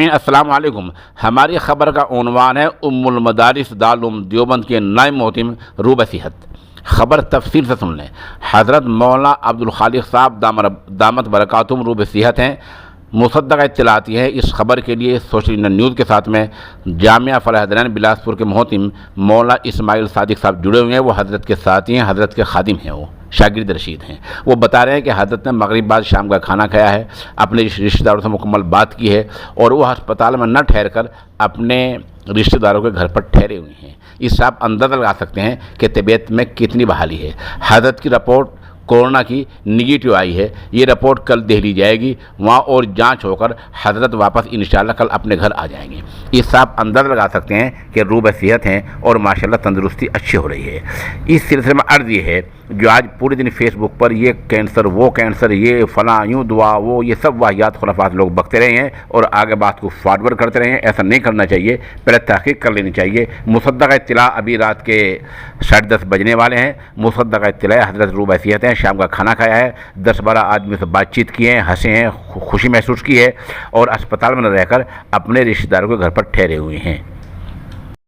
السلام علیکم۔ ہماری خبر کا عنوان ہے ام المدارس دارالعلوم دیوبند کے نائب محتم روبہ صحت۔ خبر تفصیل سے سن لیں۔ حضرت مولانا عبدالخالق صاحب دامت برکاتہم روبہ صحت ہیں۔ مصدقہ اطلاع آتی ہے اس خبر کے لیے سوشل انڈیا نیوز کے ساتھ میں جامعہ فلاح دین بلاسپور کے محتم مولانا اسماعیل صادق صاحب جڑے ہوئے ہیں۔ وہ حضرت کے ساتھی ہیں، حضرت کے خادم ہیں، وہ شاگرد رشید ہیں۔ وہ بتا رہے ہیں کہ حضرت نے مغرب بعد شام کا کھانا کھایا ہے، اپنے رشتہ داروں سے مکمل بات کی ہے اور وہ ہسپتال میں نہ ٹھہر کر اپنے رشتہ داروں کے گھر پر ٹھہرے ہوئے ہیں۔ اس سے آپ اندازہ لگا سکتے ہیں کہ طبیعت میں کتنی بحالی ہے۔ حضرت کی رپورٹ کورونا کی نگیٹو آئی ہے۔ یہ رپورٹ کل دہلی جائے گی، وہاں اور جانچ ہو کر حضرت واپس انشاءاللہ کل اپنے گھر آ جائیں گے۔ اس سے آپ اندازہ لگا سکتے ہیں کہ روبہ صحت ہیں اور ماشاءاللہ تندرستی اچھی ہو رہی ہے۔ اس سلسلے میں عرض یہ ہے، جو آج پورے دن فیس بک پر یہ کینسر، وہ کینسر، یہ فلاں، یوں دعا، وہ یہ سب واہیات خرافات لوگ بکتے رہے ہیں اور آگے بات کو فارورڈ کرتے رہے ہیں۔ ایسا نہیں کرنا چاہیے، پہلے تحقیق کر لینی چاہیے۔ مصدقہ اطلاع ابھی رات کے 10:30 بجنے والے ہیں۔ مصدقہ اطلاع حضرت روبہ صحت ہیں، شام کا کھانا کھایا ہے، 10-12 آدمی سے بات چیت کی ہے، ہنسے ہیں، خوشی محسوس کی ہے اور اسپتال میں نہ رہ کر اپنے رشتہ داروں کے گھر پر ٹھہرے ہوئے ہیں۔